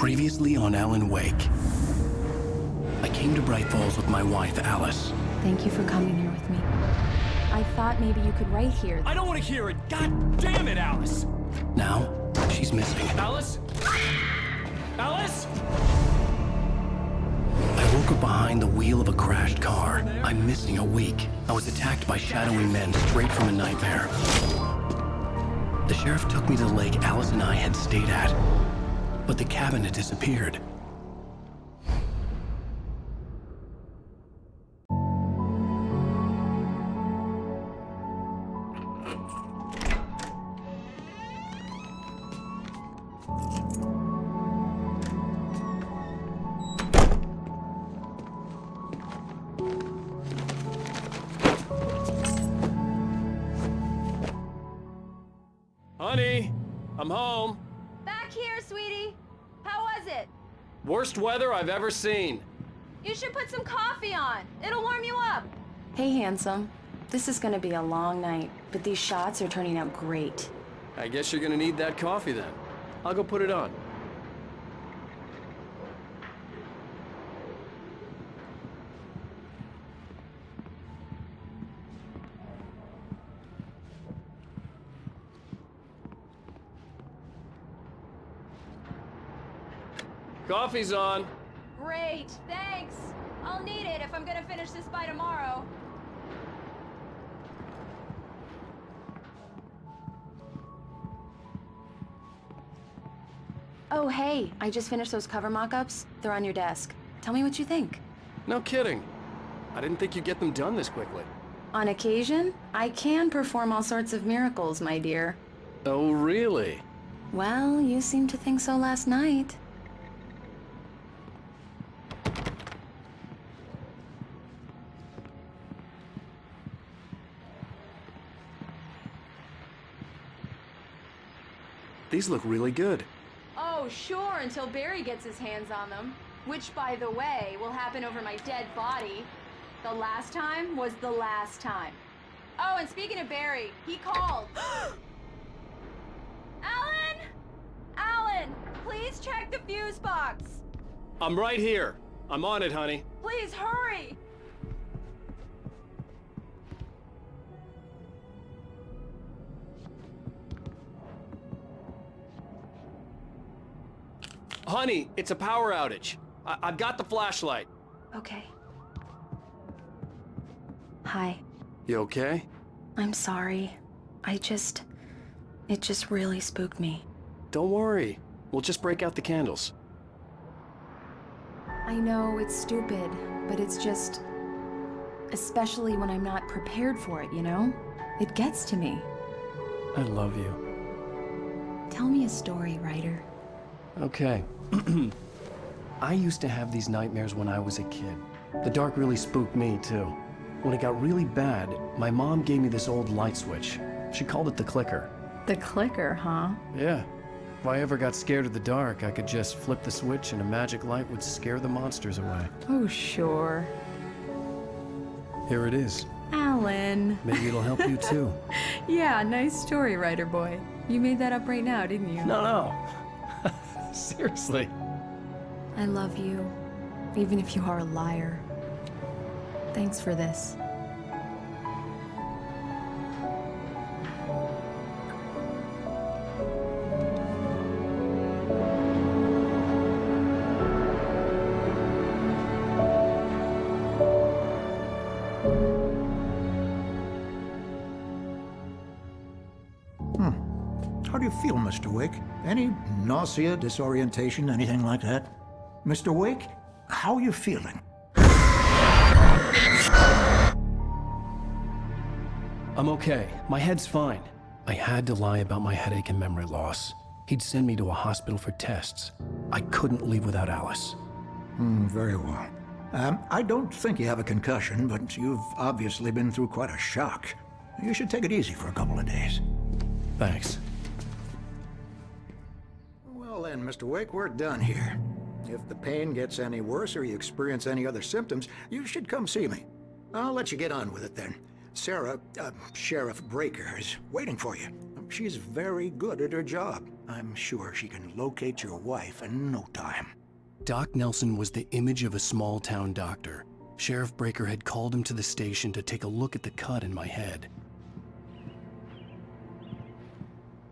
Previously on Alan Wake. I came to Bright Falls with my wife, Alice. Thank you for coming here with me. I thought maybe you could write here. I don't want to hear it! God damn it, Alice! Now, she's missing. Alice? Alice? I woke up behind the wheel of a crashed car. I'm missing a week. I was attacked by shadowy men straight from a nightmare. The sheriff took me to the lake Alice and I had stayed at, but the cabin had disappeared. Honey, I'm home. Back here, sweetie. How was it? Worst weather I've ever seen. You should put some coffee on. It'll warm you up. Hey, handsome. This is gonna be a long night, but these shots are turning out great. I guess you're gonna need that coffee then. I'll go put it on. Coffee's on. Great, thanks. I'll need it if I'm gonna finish this by tomorrow. Oh, hey, I just finished those cover mock-ups. They're on your desk. Tell me what you think. No kidding. I didn't think you'd get them done this quickly. On occasion, I can perform all sorts of miracles, my dear. Oh, really? Well, you seemed to think so last night. These look really good. Oh, sure, until Barry gets his hands on them. Which, by the way, will happen over my dead body. The last time was the last time. Oh, and speaking of Barry, he called. Alan! Alan, please check the fuse box. I'm right here. I'm on it, honey. Please hurry. Honey, it's a power outage. I've got the flashlight. Okay. Hi. You okay? I'm sorry. It just really spooked me. Don't worry. We'll just break out the candles. I know it's stupid, but it's just... especially when I'm not prepared for it, you know? It gets to me. I love you. Tell me a story, writer. Okay. I used to have these nightmares when I was a kid. The dark really spooked me, too. When it got really bad, my mom gave me this old light switch. She called it the clicker. The clicker, huh? Yeah. If I ever got scared of the dark, I could just flip the switch and a magic light would scare the monsters away. Oh, sure. Here it is. Alan. Maybe it'll help you, too. Yeah, nice story, writer boy. You made that up right now, didn't you? No. Seriously. I love you, even if you are a liar. Thanks for this. How do you feel, Mr. Wake? Any nausea, disorientation, anything like that? Mr. Wake, how are you feeling? I'm okay. My head's fine. I had to lie about my headache and memory loss. He'd send me to a hospital for tests. I couldn't leave without Alice. Very well. I don't think you have a concussion, but you've obviously been through quite a shock. You should take it easy for a couple of days. Thanks. Well then, Mr. Wake, we're done here. If the pain gets any worse or you experience any other symptoms, you should come see me. I'll let you get on with it then. Sarah, Sheriff Breaker, is waiting for you. She's very good at her job. I'm sure she can locate your wife in no time. Doc Nelson was the image of a small-town doctor. Sheriff Breaker had called him to the station to take a look at the cut in my head.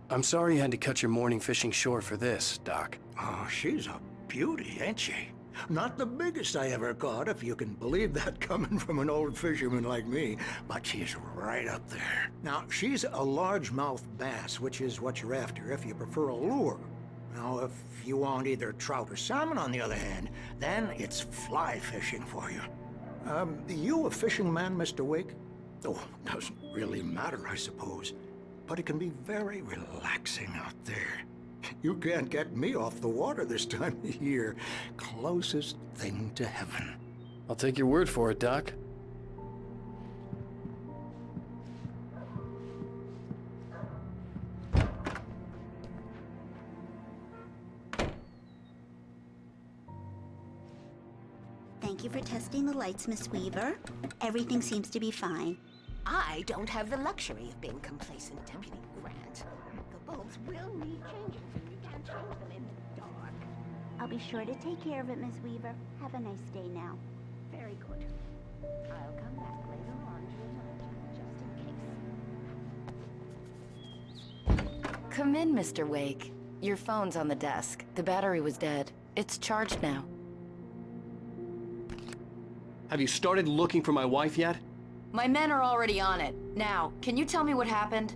I'm sorry you had to cut your morning fishing short for this, Doc. Oh, she's a beauty, ain't she? Not the biggest I ever caught, if you can believe that coming from an old fisherman like me, but she's right up there. Now, she's a largemouth bass, which is what you're after if you prefer a lure. Now, if you want either trout or salmon, on the other hand, then it's fly fishing for you. You a fishing man, Mr. Wake? Oh, doesn't really matter, I suppose. But it can be very relaxing out there. You can't get me off the water this time of year. Closest thing to heaven. I'll take your word for it, Doc. Thank you for testing the lights, Miss Weaver. Everything seems to be fine. I don't have the luxury of being complacent, Deputy Grant. The bulbs will need changing, and you can't change them in the dark. I'll be sure to take care of it, Miss Weaver. Have a nice day now. Very good. I'll come back later on tonight, just in case. Come in, Mr. Wake. Your phone's on the desk. The battery was dead. It's charged now. Have you started looking for my wife yet? My men are already on it. Now, can you tell me what happened?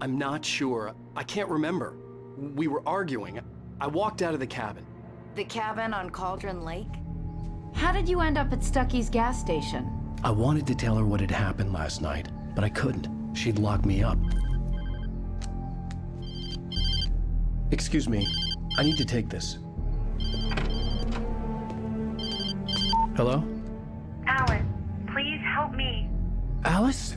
I'm not sure. I can't remember. We were arguing. I walked out of the cabin. The cabin on Cauldron Lake? How did you end up at Stucky's gas station? I wanted to tell her what had happened last night, but I couldn't. She'd lock me up. Excuse me. I need to take this. Hello? Alice, please help me. Alice?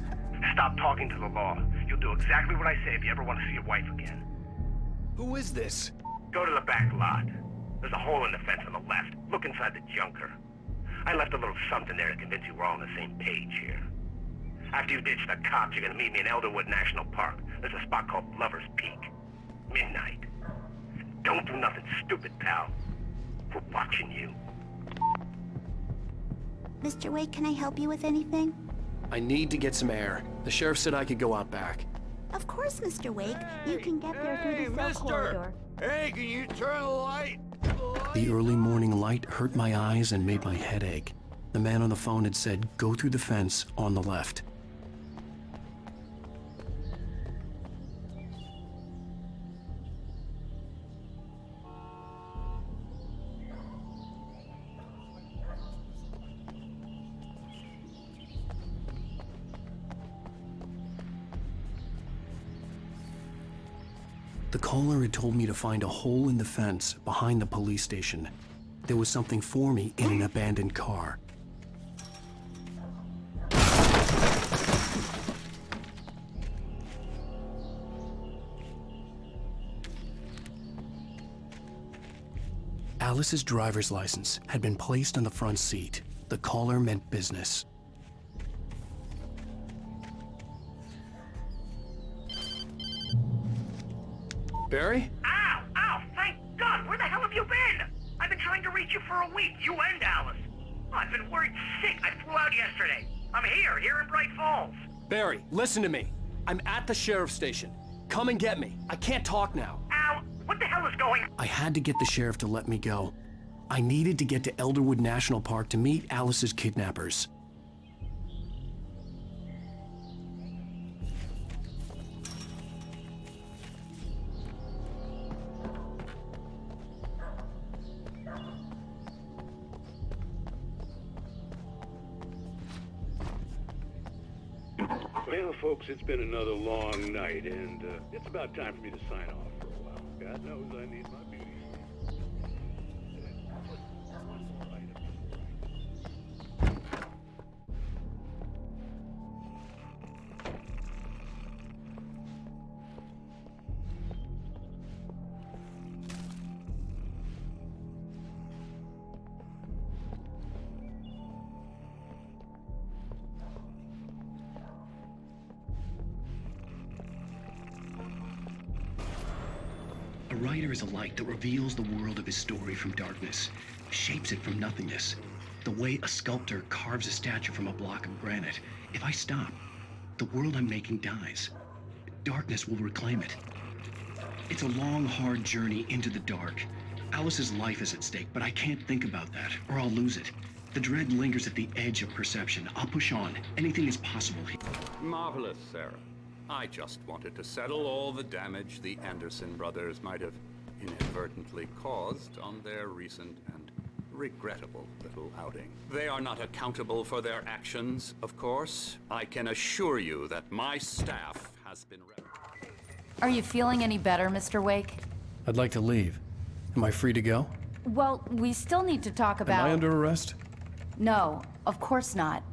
Stop talking to the law. You'll do exactly what I say if you ever want to see your wife again. Who is this? Go to the back lot. There's a hole in the fence on the left. Look inside the junker. I left a little something there to convince you we're all on the same page here. After you ditch the cops, you're gonna meet me in Elderwood National Park. There's a spot called Lover's Peak. Midnight. Don't do nothing stupid, pal. We're watching you. Mr. Wake, can I help you with anything? I need to get some air. The sheriff said I could go out back. Of course, Mr. Wake. You can get there through the cell corridor. Hey, can you turn the light? The early morning light hurt my eyes and made my head ache. The man on the phone had said, go through the fence on the left. The caller had told me to find a hole in the fence behind the police station. There was something for me in an abandoned car. Alice's driver's license had been placed on the front seat. The caller meant business. Barry? Ow! Ow! Thank God! Where the hell have you been? I've been trying to reach you for a week, you and Alice. Oh, I've been worried sick. I flew out yesterday. I'm here in Bright Falls. Barry, listen to me. I'm at the sheriff's station. Come and get me. I can't talk now. Ow! What the hell is going on? I had to get the sheriff to let me go. I needed to get to Elderwood National Park to meet Alice's kidnappers. Well, folks, it's been another long night, and it's about time for me to sign off for a while. God knows I need my beauty sleep. Just one more item before I go. writer is a light that reveals the world of his story from darkness, shapes it from nothingness. The way a sculptor carves a statue from a block of granite. If I stop, the world I'm making dies. Darkness will reclaim it. It's a long, hard journey into the dark. Alice's life is at stake, but I can't think about that, or I'll lose it. The dread lingers at the edge of perception. I'll push on. Anything is possible. Marvelous, Sarah. I just wanted to settle all the damage the Anderson brothers might have inadvertently caused on their recent and regrettable little outing. They are not accountable for their actions, of course. I can assure you that my staff has been... Are you feeling any better, Mr. Wake? I'd like to leave. Am I free to go? Well, we still need to talk about... Am I under arrest? No, of course not.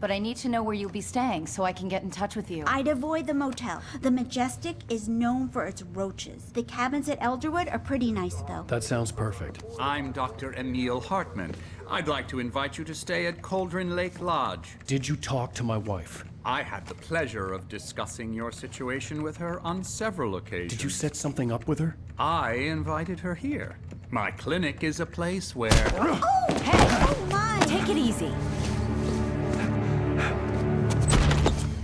But I need to know where you'll be staying so I can get in touch with you. I'd avoid the motel. The Majestic is known for its roaches. The cabins at Elderwood are pretty nice, though. That sounds perfect. I'm Dr. Emil Hartman. I'd like to invite you to stay at Cauldron Lake Lodge. Did you talk to my wife? I had the pleasure of discussing your situation with her on several occasions. Did you set something up with her? I invited her here. My clinic is a place where... Oh, hey! Oh, my! Take it easy.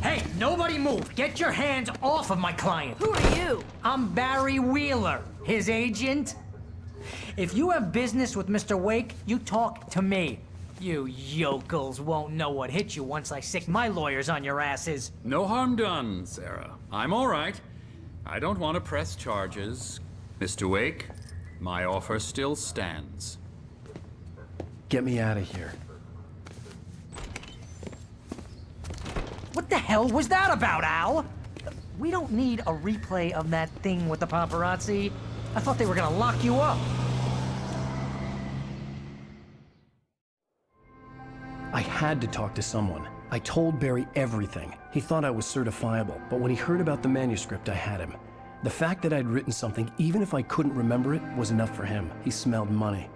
Hey, nobody move! Get your hands off of my client! Who are you? I'm Barry Wheeler, his agent. If you have business with Mr. Wake, you talk to me. You yokels won't know what hit you once I sick my lawyers on your asses. No harm done, Sarah. I'm all right. I don't want to press charges. Mr. Wake, my offer still stands. Get me out of here. What the hell was that about, Al? We don't need a replay of that thing with the paparazzi. I thought they were gonna lock you up. I had to talk to someone. I told Barry everything. He thought I was certifiable, but when he heard about the manuscript, I had him. The fact that I'd written something, even if I couldn't remember it, was enough for him. He smelled money.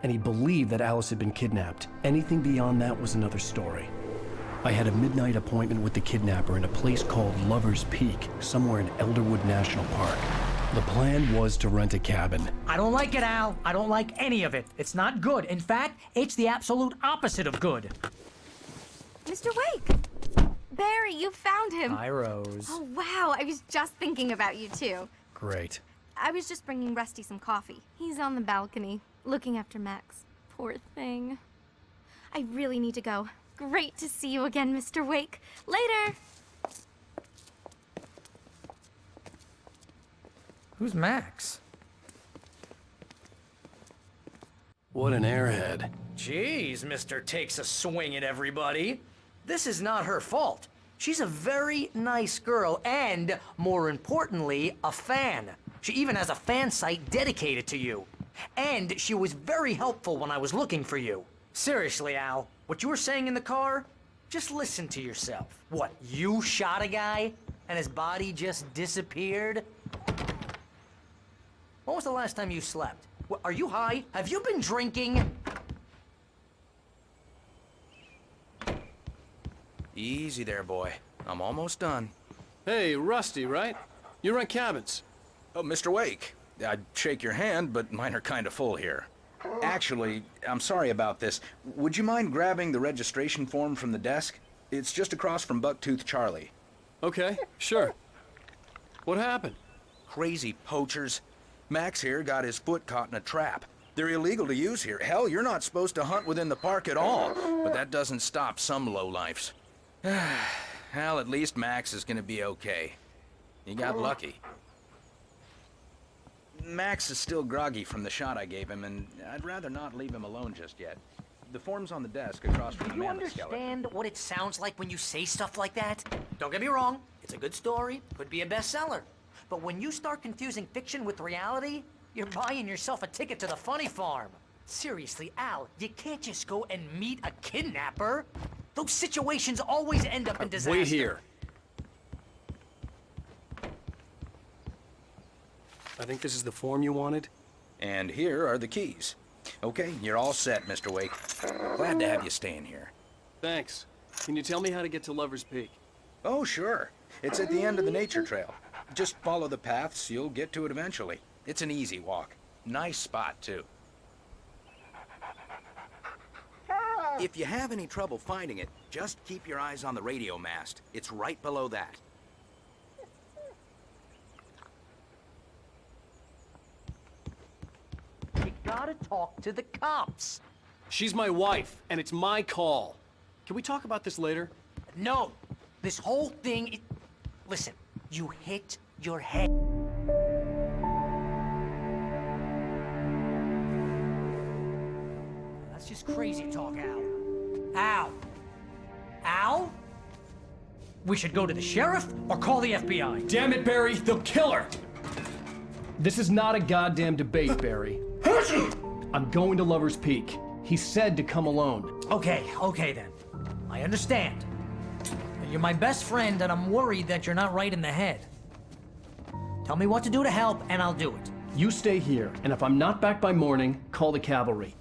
And he believed that Alice had been kidnapped. Anything beyond that was another story. I had a midnight appointment with the kidnapper in a place called Lover's Peak, somewhere in Elderwood National Park. The plan was to rent a cabin. I don't like it, Al. I don't like any of it. It's not good. In fact, it's the absolute opposite of good. Mr. Wake! Barry, you found him! Hi, Rose. Oh, wow. I was just thinking about you, too. Great. I was just bringing Rusty some coffee. He's on the balcony, looking after Max. Poor thing. I really need to go. Great to see you again, Mr. Wake. Later! Who's Max? What an airhead. Jeez, Mr. Takes a swing at everybody. This is not her fault. She's a very nice girl and, more importantly, a fan. She even has a fan site dedicated to you. And she was very helpful when I was looking for you. Seriously, Al, what you were saying in the car? Just listen to yourself. What, you shot a guy and his body just disappeared? When was the last time you slept? What, are you high? Have you been drinking? Easy there, boy. I'm almost done. Hey, Rusty, right? You rent cabins. Oh, Mr. Wake. I'd shake your hand, but mine are kind of full here. Actually, I'm sorry about this. Would you mind grabbing the registration form from the desk? It's just across from Bucktooth Charlie. Okay, sure. What happened? Crazy poachers. Max here got his foot caught in a trap. They're illegal to use here. Hell, you're not supposed to hunt within the park at all. But that doesn't stop some lowlifes. Well, at least Max is gonna be okay. He got lucky. Max is still groggy from the shot I gave him, and I'd rather not leave him alone just yet. The form's on the desk across from the Do you mammoth skeleton. understand what it sounds like when you say stuff like that? Don't get me wrong, it's a good story, could be a bestseller. But when you start confusing fiction with reality, you're buying yourself a ticket to the funny farm. Seriously, Al, you can't just go and meet a kidnapper. Those situations always end up in disaster. Wait here. I think this is the form you wanted. And here are the keys. Okay, you're all set, Mr. Wake. Glad to have you staying here. Thanks. Can you tell me how to get to Lover's Peak? Oh, sure. It's at the end of the nature trail. Just follow the paths, you'll get to it eventually. It's an easy walk. Nice spot, too. If you have any trouble finding it, just keep your eyes on the radio mast. It's right below that. You gotta talk to the cops. She's my wife, and it's my call. Can we talk about this later? No, this whole thing, listen, you hit your head. That's just crazy talk, Al. Al? Al? We should go to the sheriff or call the FBI. Damn it, Barry, they'll kill her! This is not a goddamn debate, Barry. I'm going to Lover's Peak. He said to come alone. Okay then. I understand. You're my best friend, and I'm worried that you're not right in the head. Tell me what to do to help, and I'll do it. You stay here, and if I'm not back by morning, call the cavalry.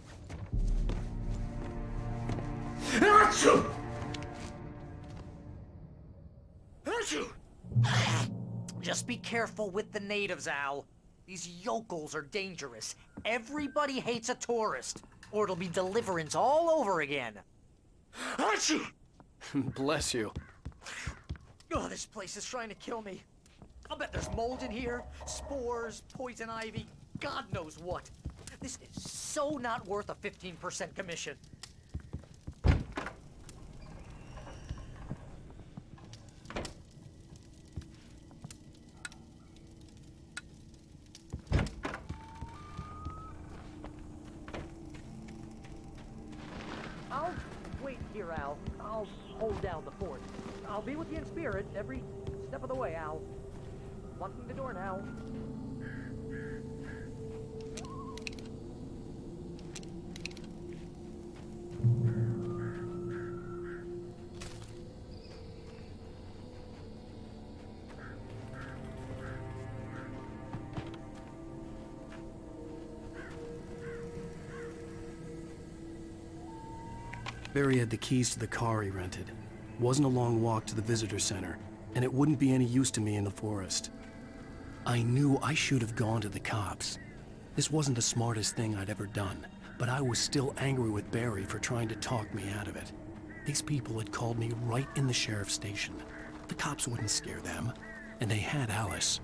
Just be careful with the natives, Al. These yokels are dangerous. Everybody hates a tourist, or it'll be Deliverance all over again. Bless you. Oh, this place is trying to kill me. I'll bet there's mold in here, spores, poison ivy, God knows what. This is so not worth a 15% commission. I'll wait here, Al. I'll hold down the fort. I'll be with you in spirit every step of the way, Al. Locking the door now. Barry had the keys to the car he rented. Wasn't a long walk to the visitor center, and it wouldn't be any use to me in the forest. I knew I should have gone to the cops. This wasn't the smartest thing I'd ever done, but I was still angry with Barry for trying to talk me out of it. These people had called me right in the sheriff's station. The cops wouldn't scare them, and they had Alice.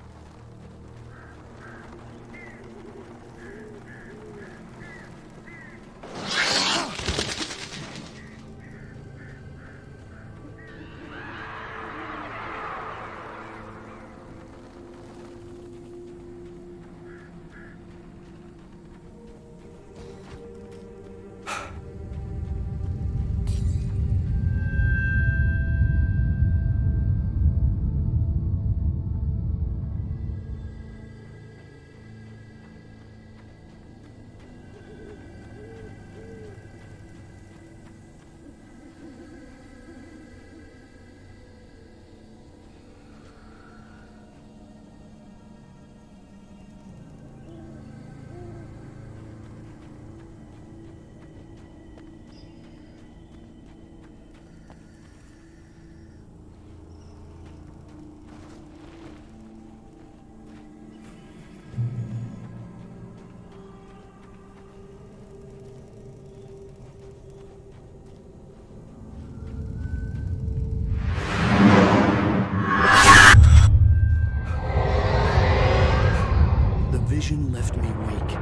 Vision left me weak.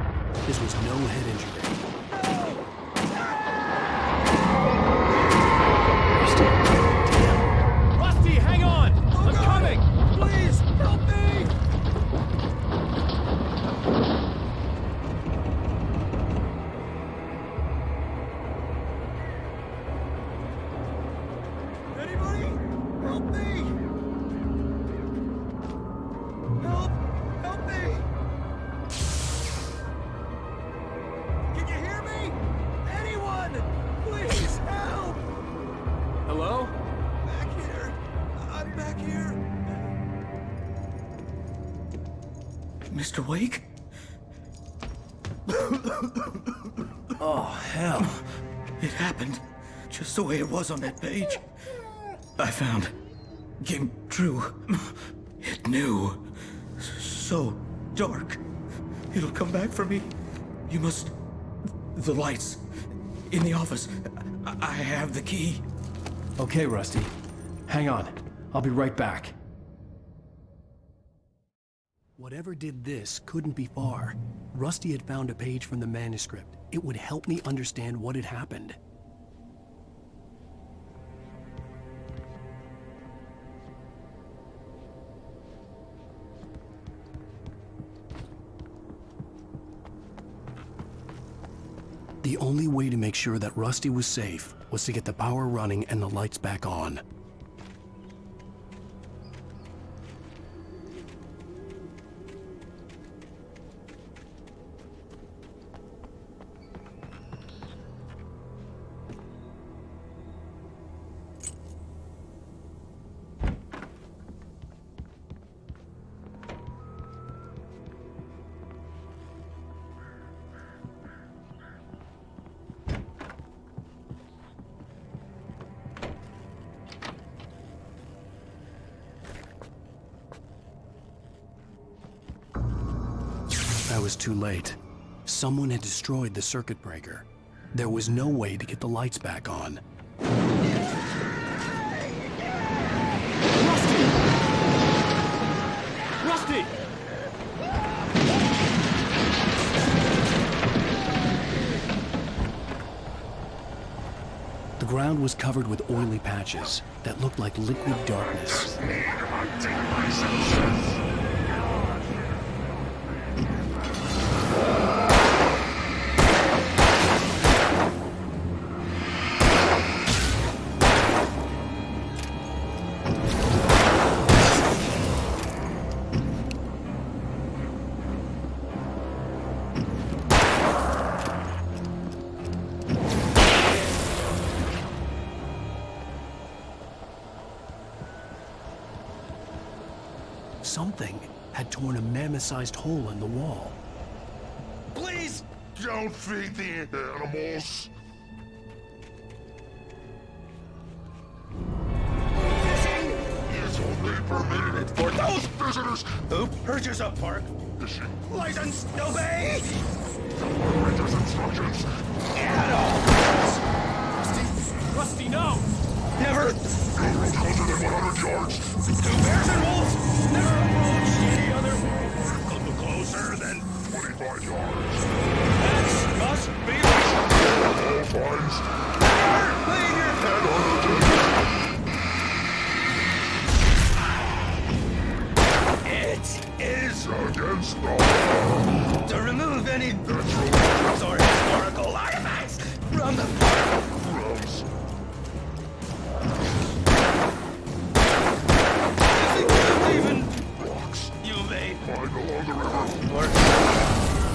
This was no head injury. Rusty, hang on! I'm coming! Please, help me! Anybody? Help me! Help me! Can you hear me? Anyone! Please, help! Hello? Back here. I'm back here. Mr. Wake? Oh, hell. It happened just the way it was on that page. I found. Came true. It knew. So dark. It'll come back for me. You must... The lights. In the office. I have the key. Okay, Rusty. Hang on. I'll be right back. Whatever did this couldn't be far. Rusty had found a page from the manuscript. It would help me understand what had happened. The only way to make sure that Rusty was safe was to get the power running and the lights back on. I was too late. Someone had destroyed the circuit breaker. There was no way to get the lights back on. Rusty! The ground was covered with oily patches that looked like liquid darkness. Something had torn a mammoth-sized hole in the wall. Please don't feed the animals. Fishing is only permitted for those visitors who purchase a park Fishing license to obey operator's instructions. at all. Rusty, no! Never. Go closer than 100 yards. Two bears and wolves never approach any other. Closer than 25 yards. that must be legal. All fines. Never leave your It is against the law to remove any natural or historical artifacts from the park. grounds. Even Rocks. you may Find along the river. or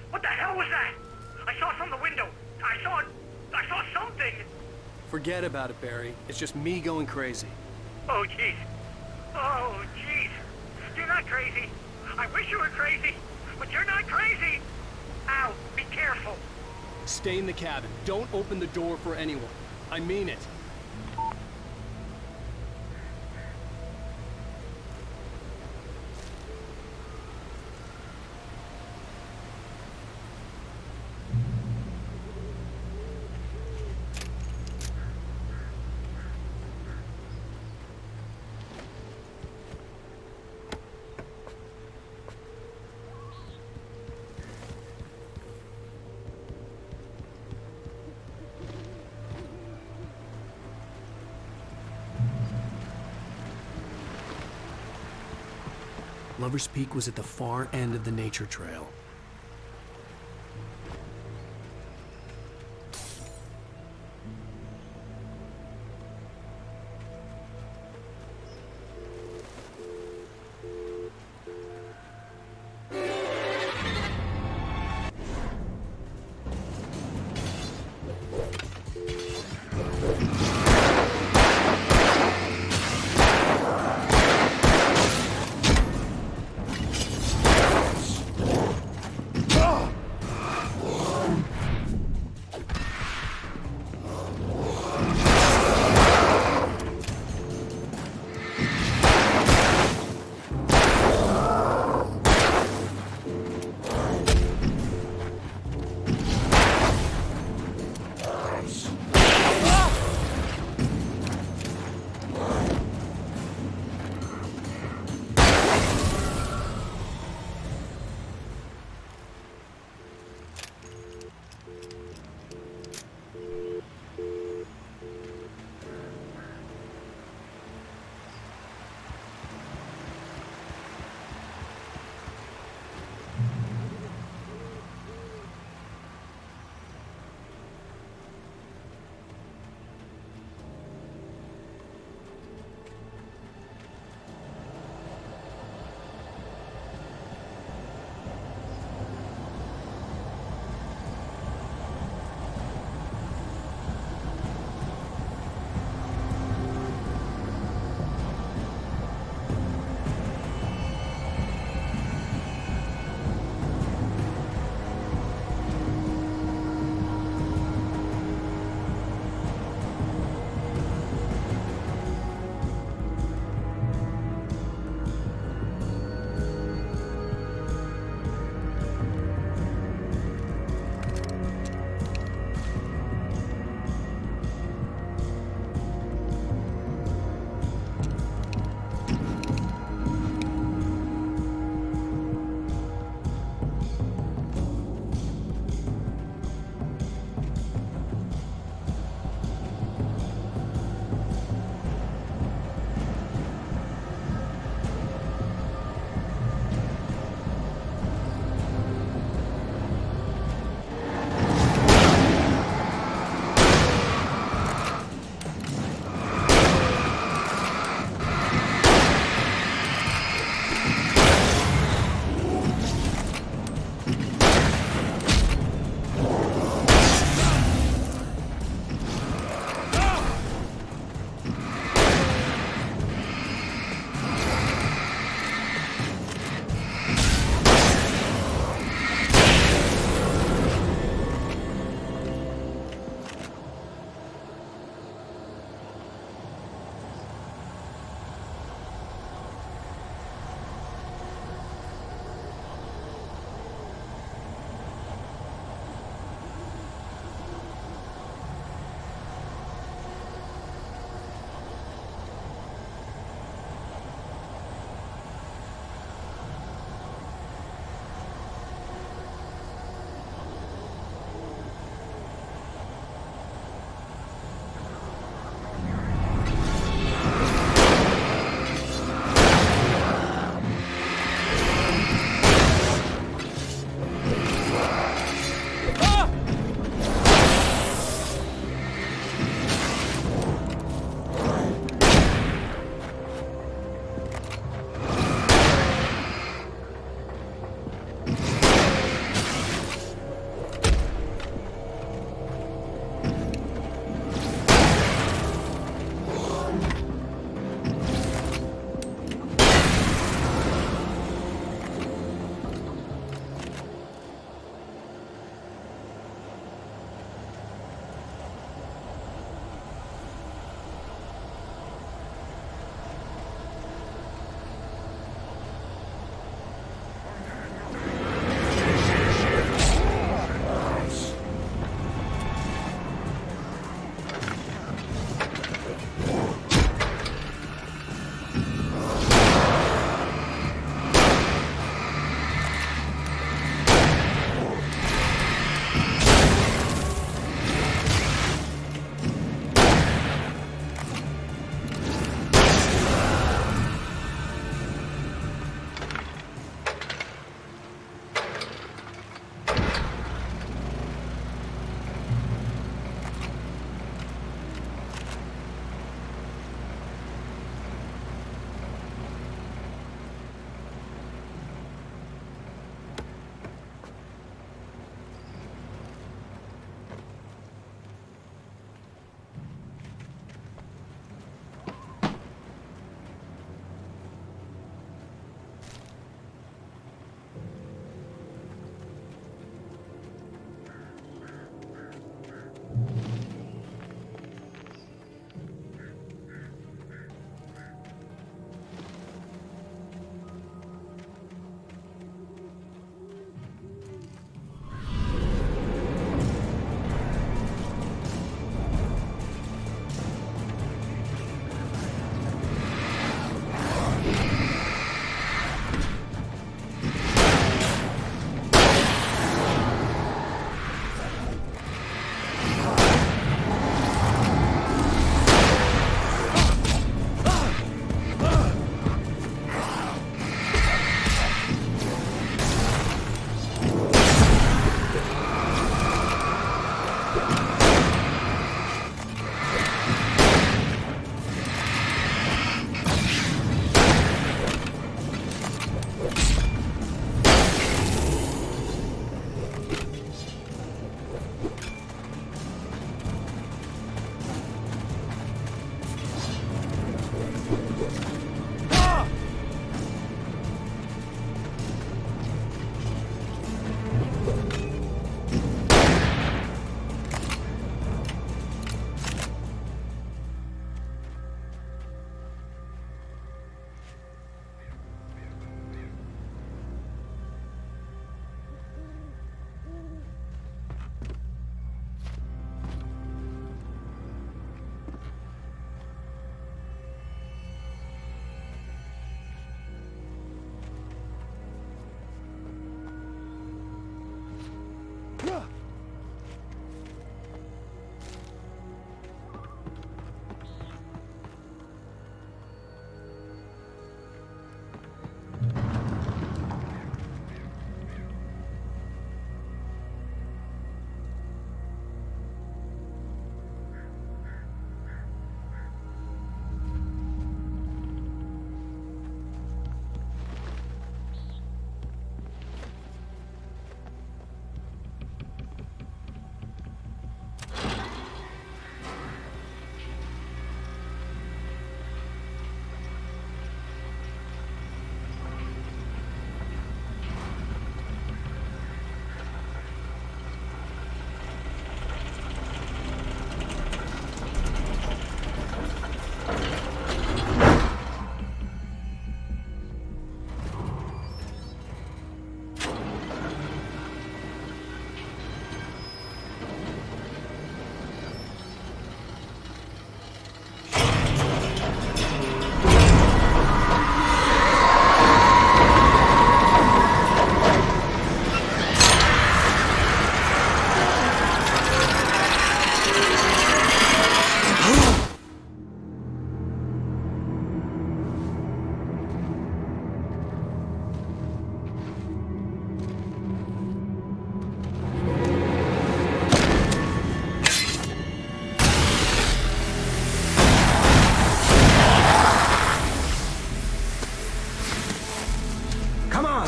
What the hell was that? I saw from the window. I saw something. Forget about it, Barry. It's just me going crazy. Oh, jeez. Oh, jeez. You're not crazy. I wish you were crazy, but you're not crazy. Ow, be careful. Stay in the cabin. Don't open the door for anyone. I mean it. Lover's Peak was at the far end of the nature trail.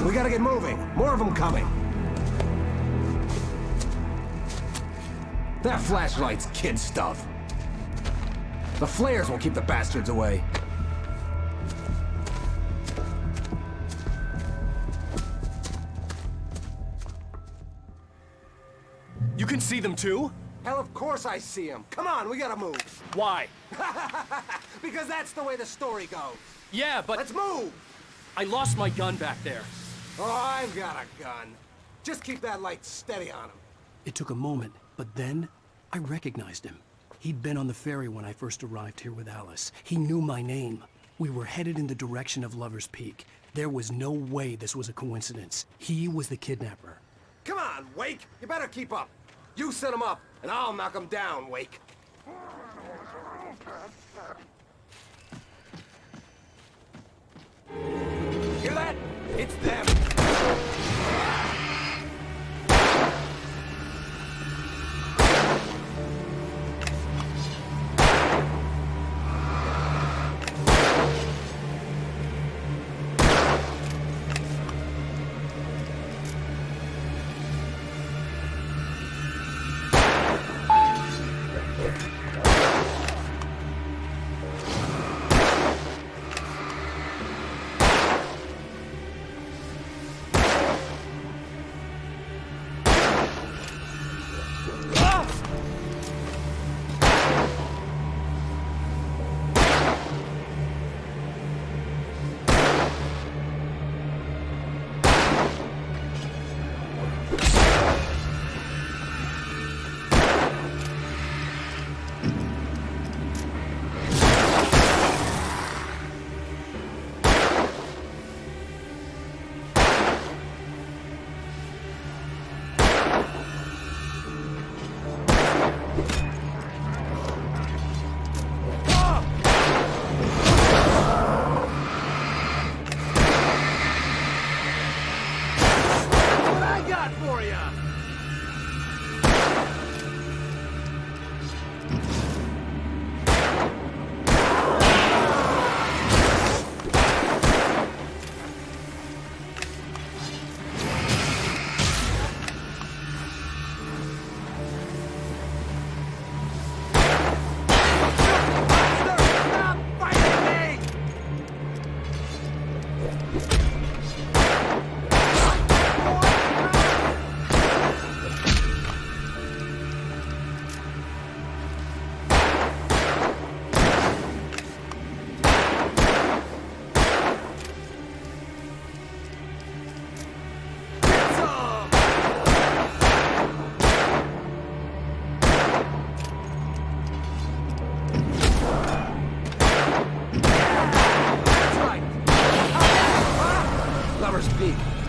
We gotta get moving. More of them coming. That flashlight's kid stuff. The flares will keep the bastards away. You can see them too? Hell, of course I see them. Come on, we gotta move. Why? Because that's the way the story goes. Yeah, but... Let's move! I lost my gun back there. Oh, I've got a gun. Just keep that light steady on him. It took a moment, but then I recognized him. He'd been on the ferry when I first arrived here with Alice. He knew my name. We were headed in the direction of Lover's Peak. There was no way this was a coincidence. He was the kidnapper. Come on, Wake! You better keep up. You set him up, and I'll knock him down, Wake. Hear that? It's them!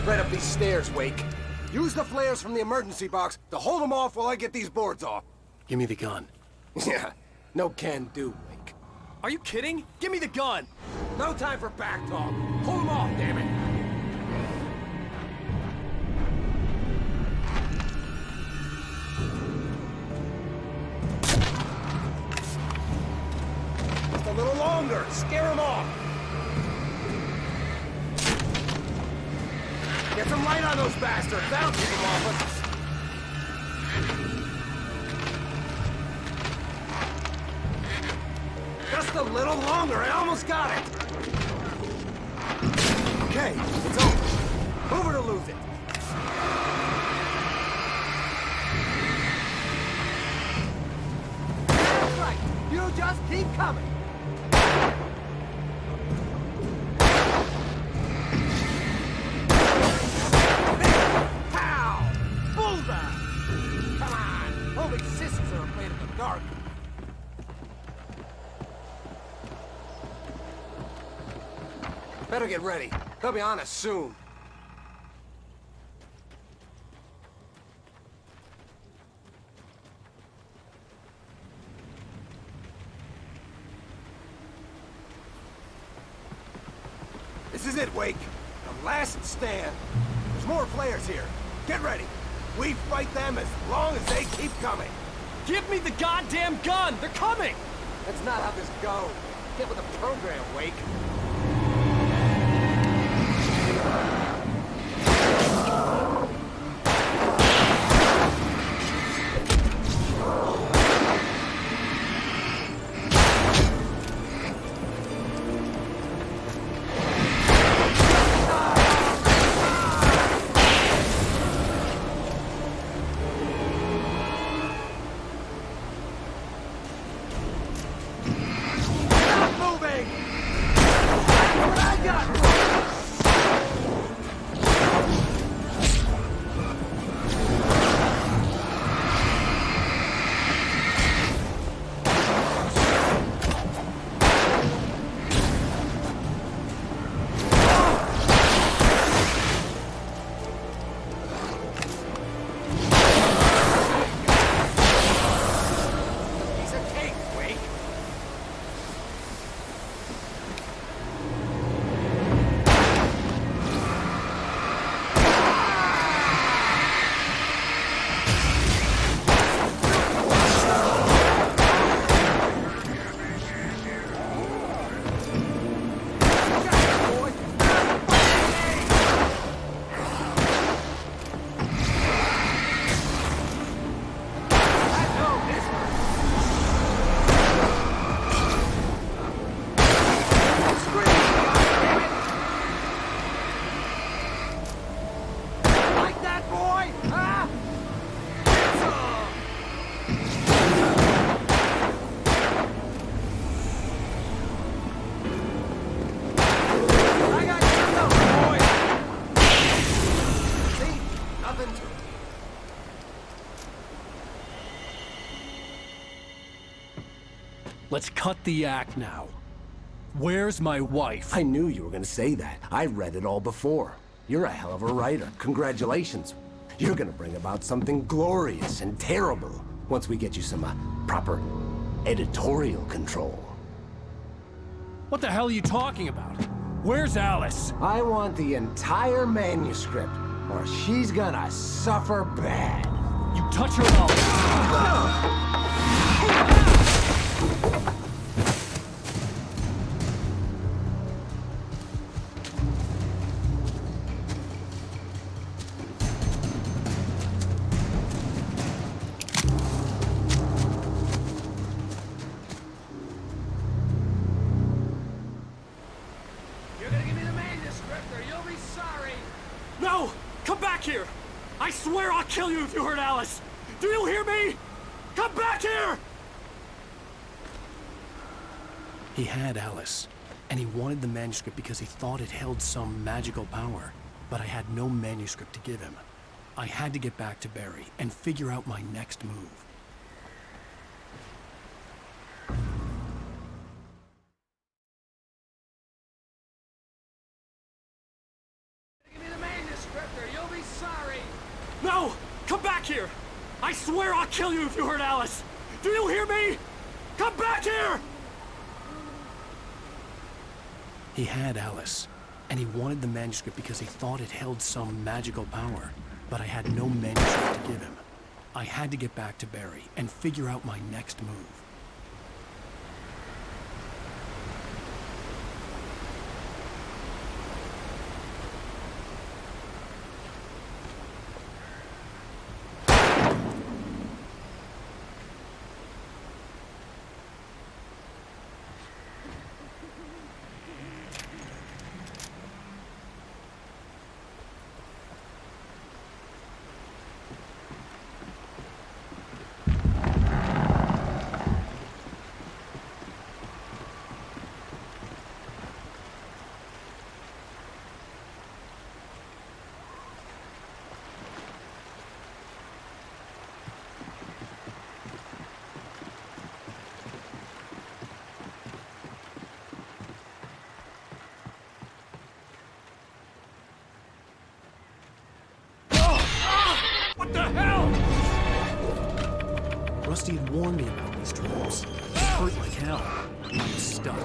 Right up these stairs, Wake. Use the flares from the emergency box to hold them off while I get these boards off. Give me the gun. Yeah, no can do, Wake. Are you kidding? Give me the gun! No time for back talk. Hold them off, damn it. Just a little longer. Scare them off. Get some light on those bastards. That'll keep them off us. Just a little longer. I almost got it. Okay, it's over. Move it or lose it. That's right. You just keep coming. Sissies are afraid of the dark. Better get ready. They'll be on us soon. This is it, Wake. The last stand. There's more flares here. Get ready. We fight them as long as they keep coming. Give me the goddamn gun! They're coming! That's not how this goes. Get with the program, Wake. Let's cut the act now. Where's my wife? I knew you were gonna say that. I read it all before. You're a hell of a writer. Congratulations. You're gonna bring about something glorious and terrible once we get you some proper editorial control. What the hell are you talking about? Where's Alice? I want the entire manuscript, or she's gonna suffer bad. You touch her and You're gonna give me the manuscript or you'll be sorry. No! Come back here! I swear I'll kill you if you hurt Alice! Do you hear me? Come back here! He had Alice, and he wanted the manuscript because he thought it held some magical power. But I had no manuscript to give him. I had to get back to Barry and figure out my next move. Give me the manuscript or you'll be sorry! No! Come back here! I swear I'll kill you if you hurt Alice! Do you hear me? Come back here! He had Alice, and he wanted the manuscript because he thought it held some magical power. But I had no manuscript to give him. I had to get back to Barry and figure out my next move. What the hell? Rusty had warned me about these traps. It hurt like hell. I was stuck.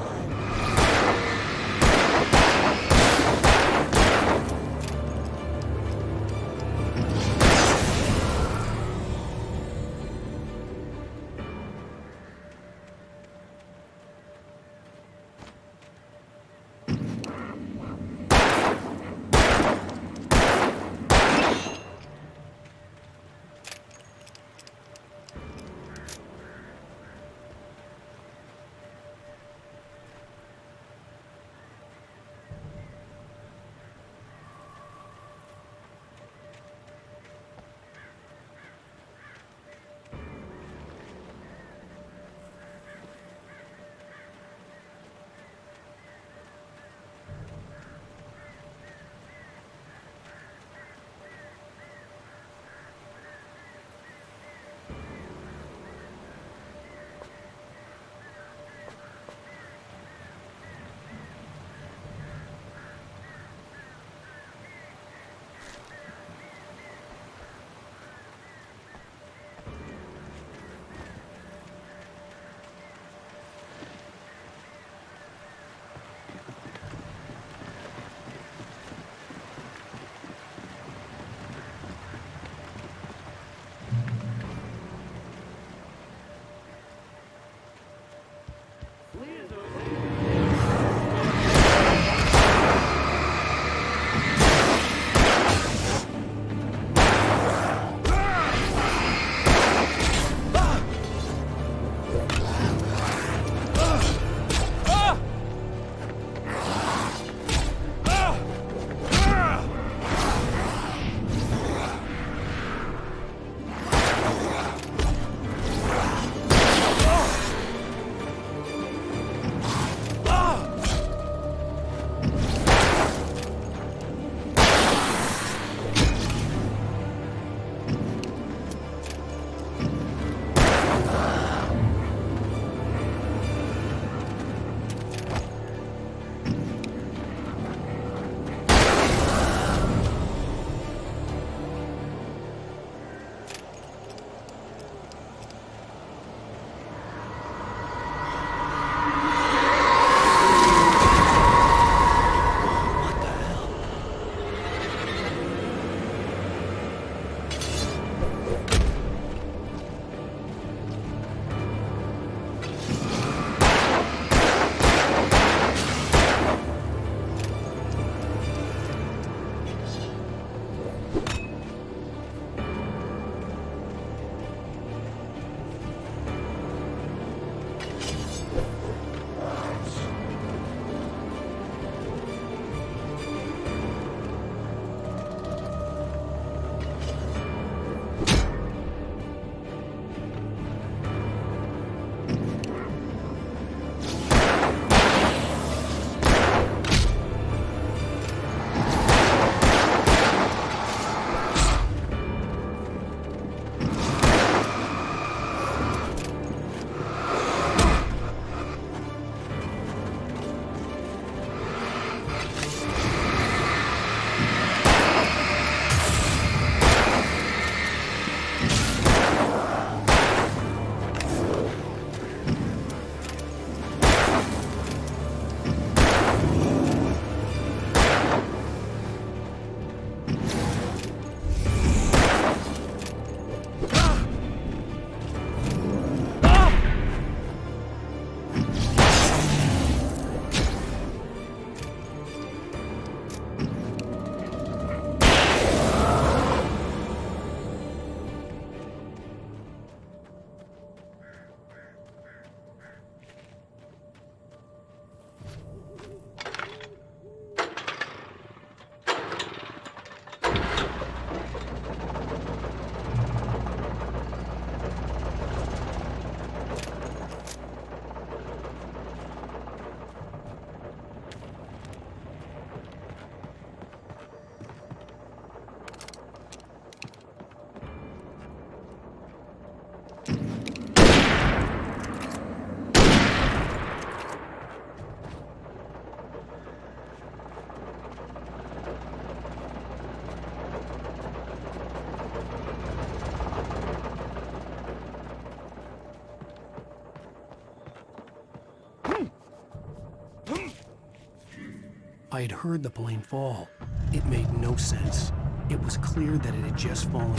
I had heard the plane fall. It made no sense. It was clear that it had just fallen,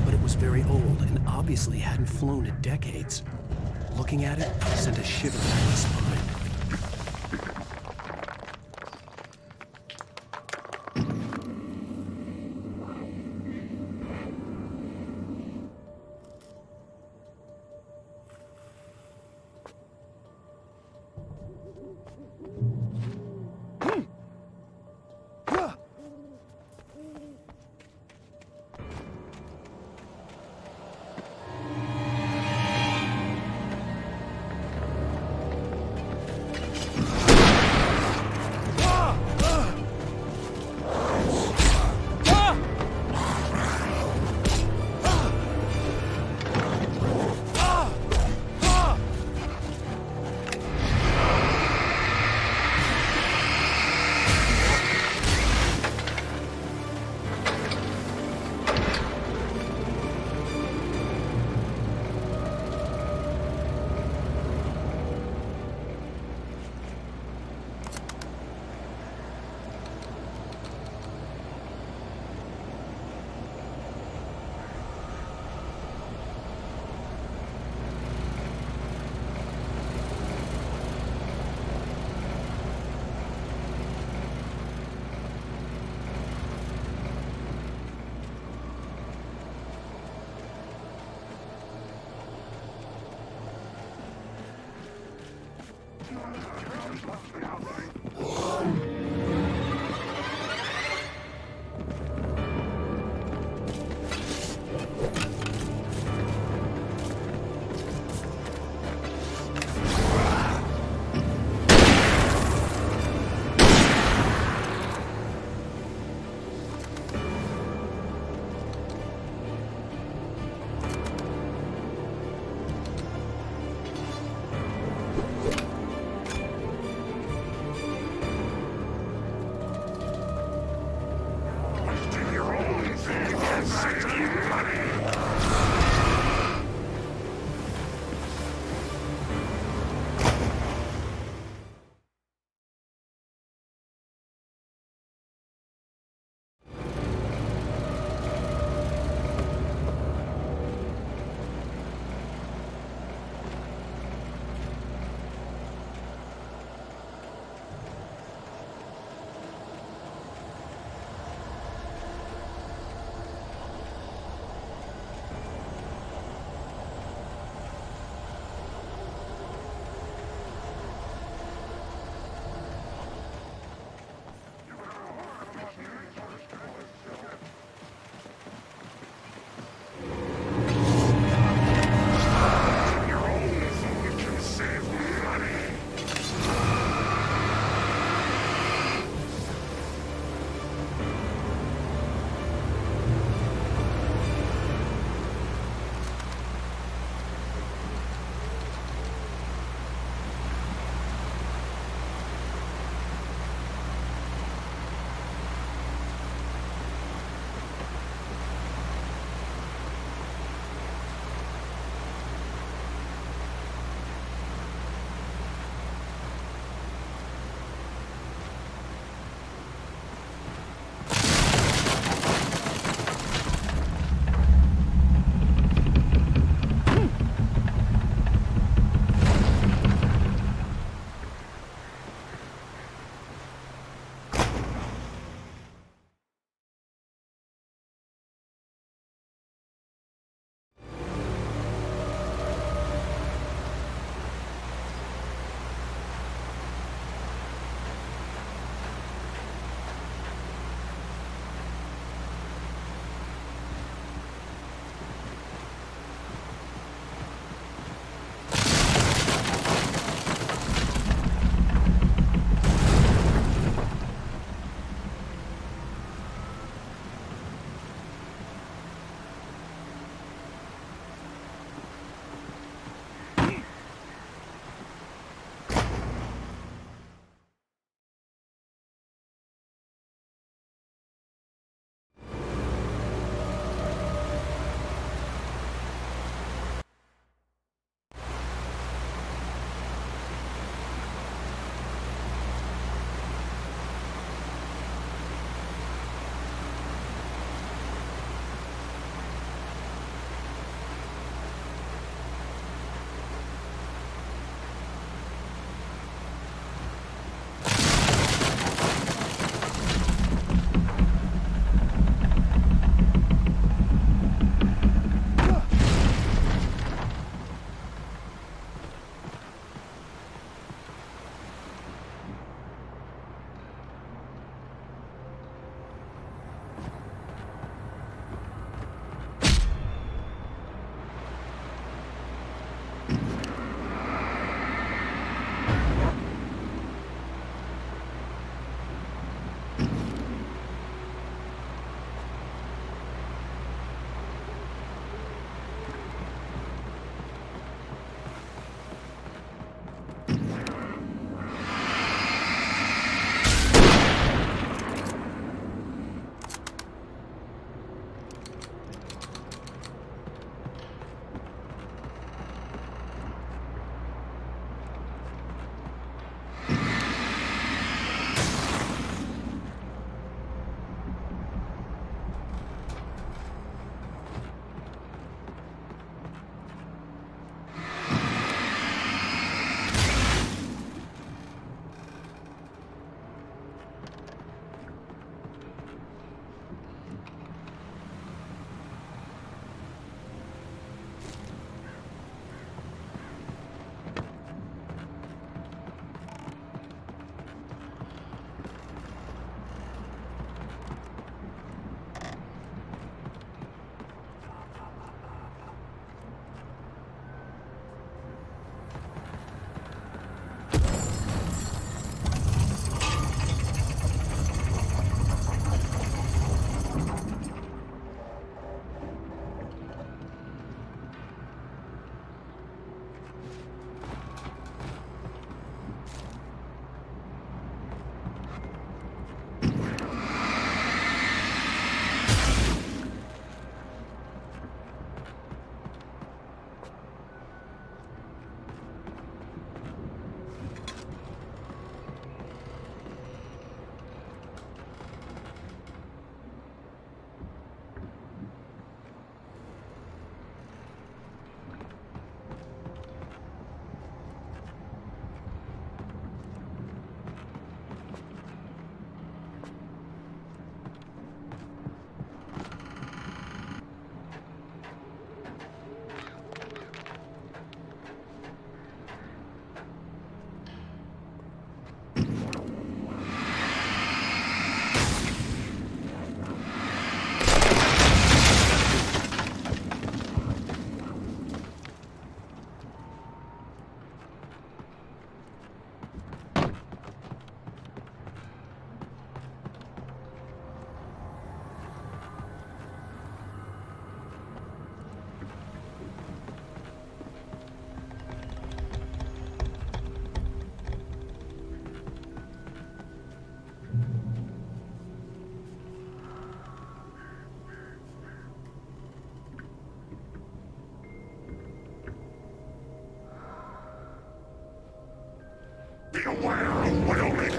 but it was very old and obviously hadn't flown in decades. Looking at it sent a shiver down my spine.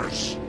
this!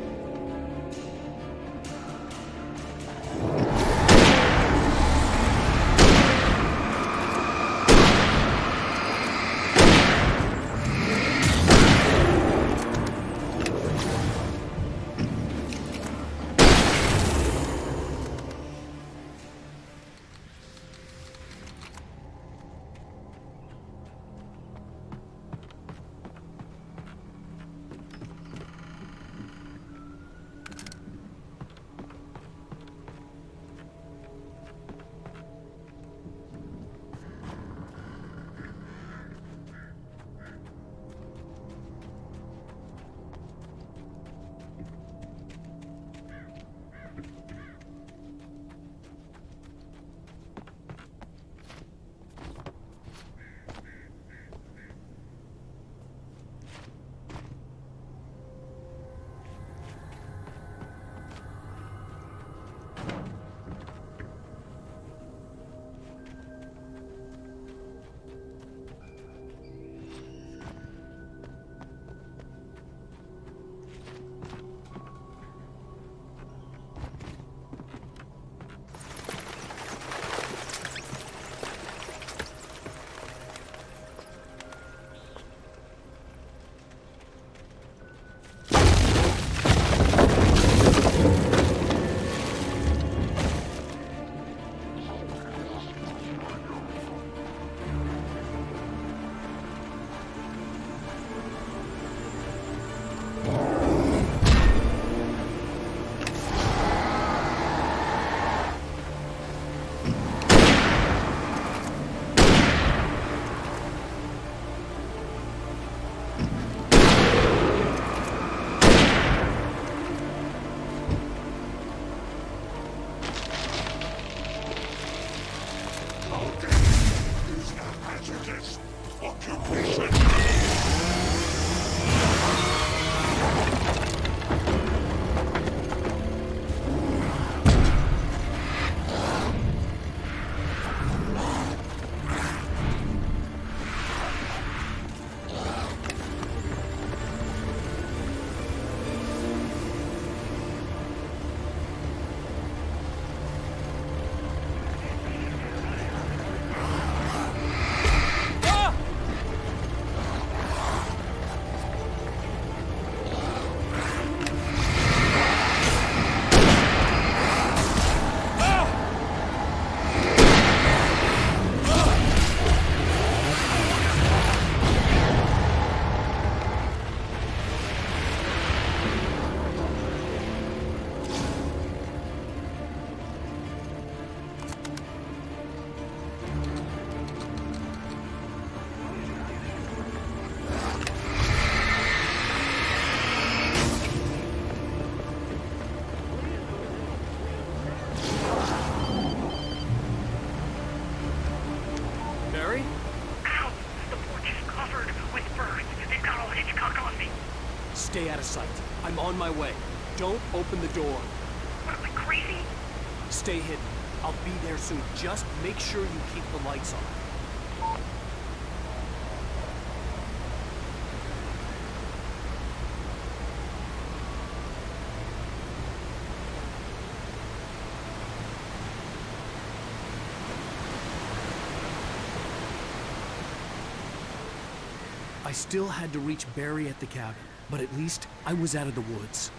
Stay out of sight. I'm on my way. Don't open the door. What, am I crazy? Stay hidden. I'll be there soon. Just make sure you keep the lights on. I still had to reach Barry at the cabin, but at least I was out of the woods.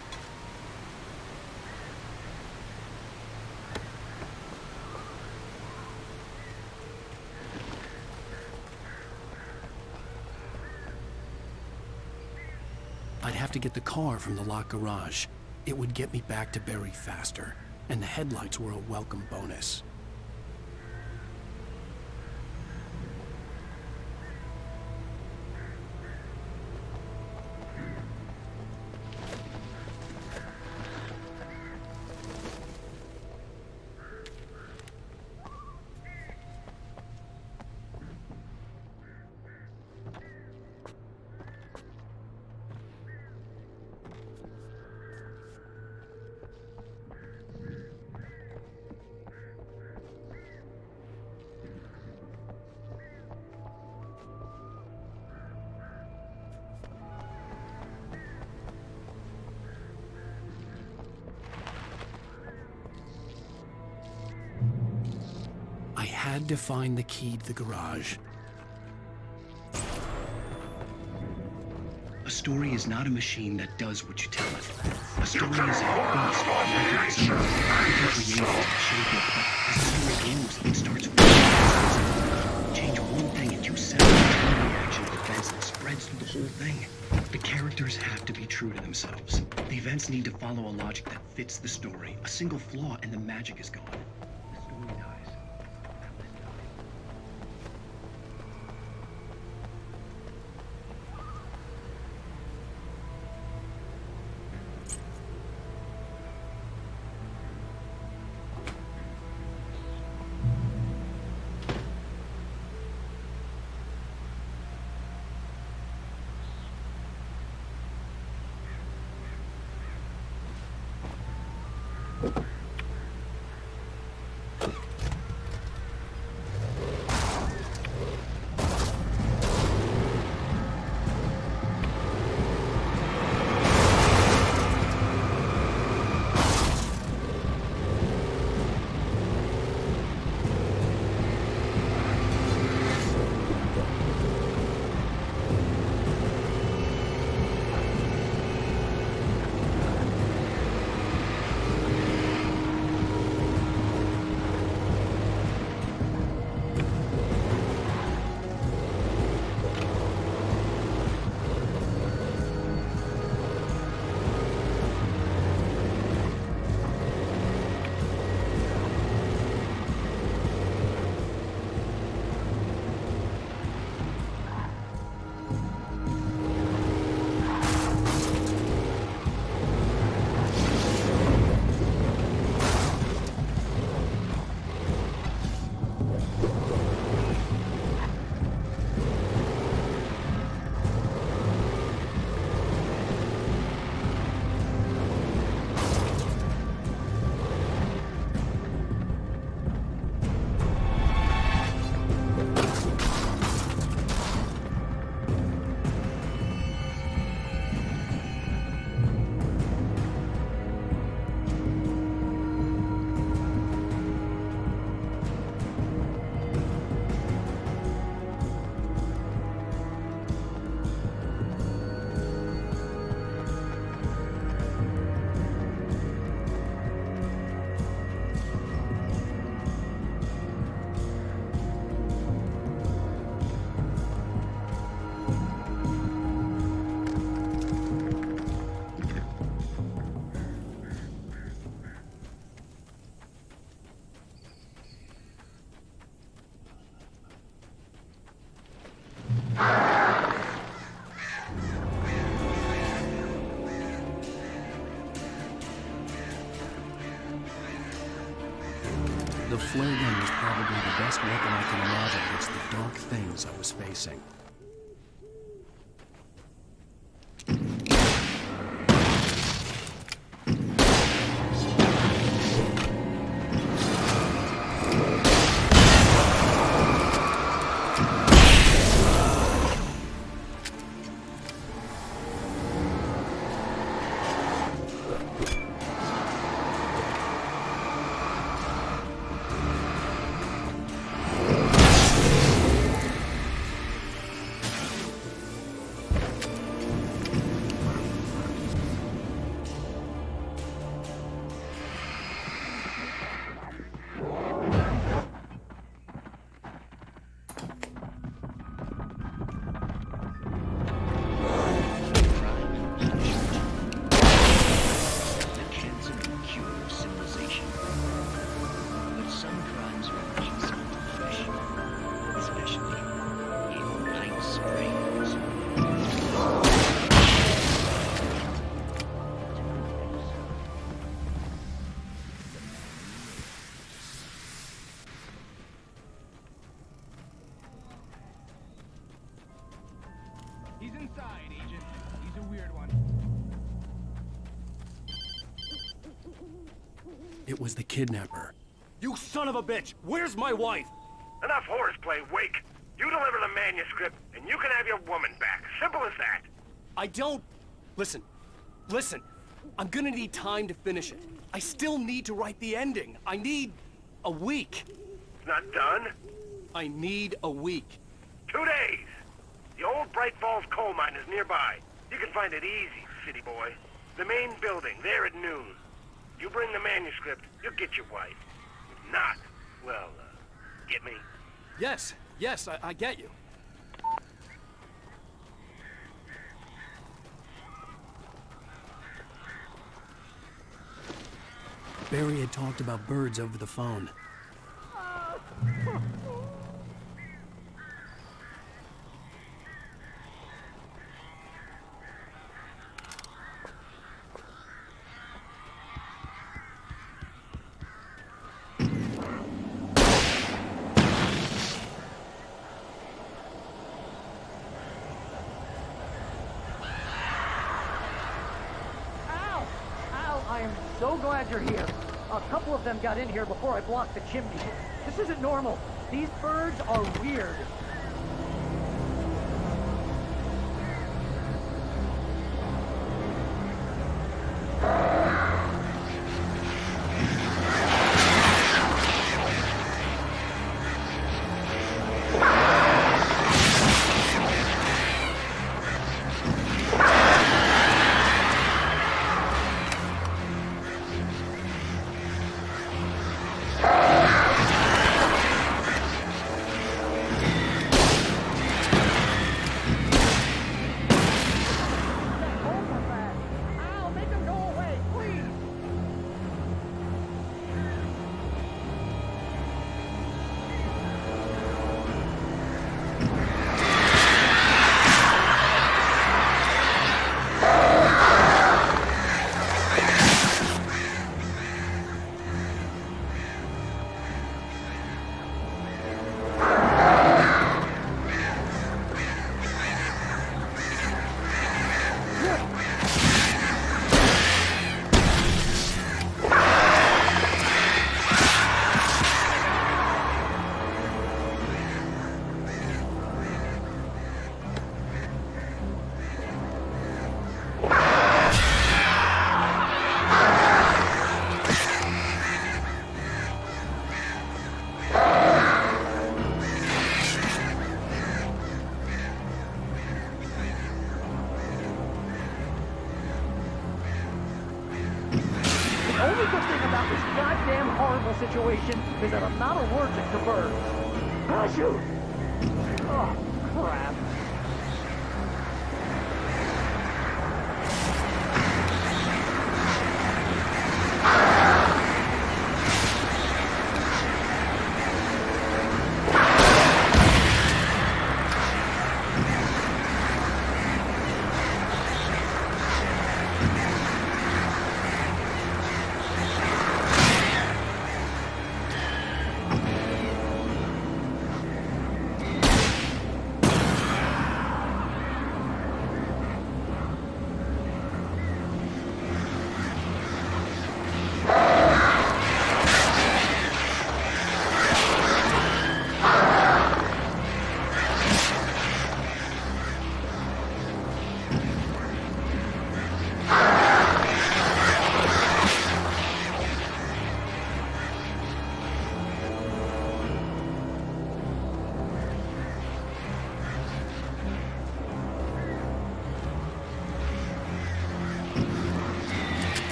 I'd have to get the car from the locked garage. It would get me back to Barry faster, and the headlights were a welcome bonus. had to find the key to the garage. A story is not a machine that does what you tell it. A story is a beast like its own. You can create it and shape it, but as the story goes, it starts with change one thing and you set a chain reaction of events that spreads through the whole thing. The characters have to be true to themselves. The events need to follow a logic that fits the story. A single flaw and the magic is gone. The story dies. The flare gun was probably the best weapon I can imagine against the dark things I was facing. He's inside, Agent. He's a weird one. It was the kidnapper. You son of a bitch! Where's my wife? Enough horseplay, Wake. You deliver the manuscript, and you can have your woman back. Simple as that. I don't... Listen. I'm gonna need time to finish it. I still need to write the ending. I need a week. It's not done? I need a week. 2 days! The old Bright Falls coal mine is nearby. You can find it easy, city boy. The main building, there at noon. You bring the manuscript, you'll get your wife. If not, well, get me? Yes, I get you. Barry had talked about birds over the phone. I am so glad you're here. A couple of them got in here before I blocked the chimney. This isn't normal. These birds are weird. The only good thing about this goddamn horrible situation is that I'm not allergic to birds. Ah, shoot! Oh, crap.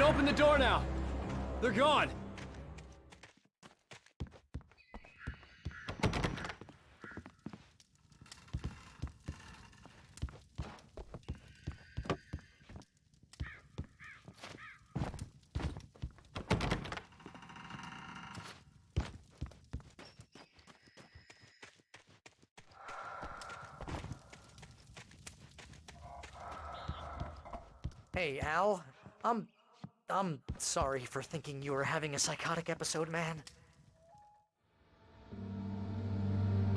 Open the door now. They're gone. Hey, Al. I'm sorry for thinking you were having a psychotic episode, man.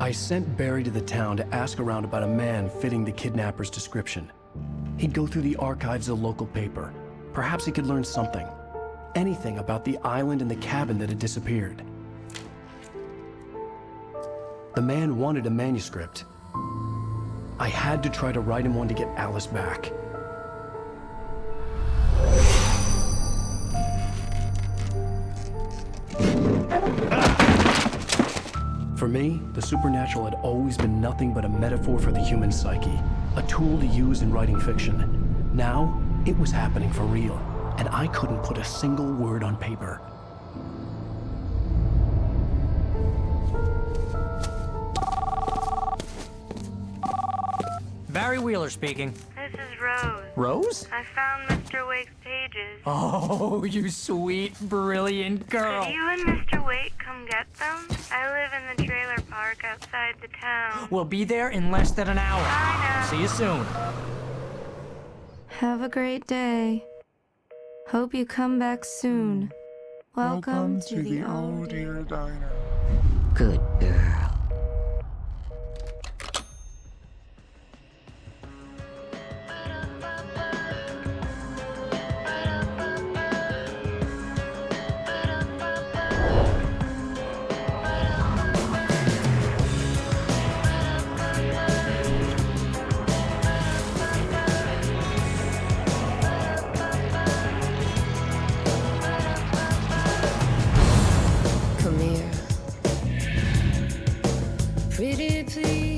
I sent Barry to the town to ask around about a man fitting the kidnapper's description. He'd go through the archives of the local paper. Perhaps he could learn something. Anything about the island and the cabin that had disappeared. The man wanted a manuscript. I had to try to write him one to get Alice back. For me, the supernatural had always been nothing but a metaphor for the human psyche, a tool to use in writing fiction. Now, it was happening for real, and I couldn't put a single word on paper. Barry Wheeler speaking. This is Rose. Rose? I found Mr. Wake's pages. Oh, you sweet, brilliant girl. Could you and Mr. Wake come get them? I live in the trailer park outside the town. We'll be there in less than an hour. Bye now. See you soon. Have a great day. Hope you come back soon. Welcome to the Oh Dear Diner. Good girl. Come here, pretty please.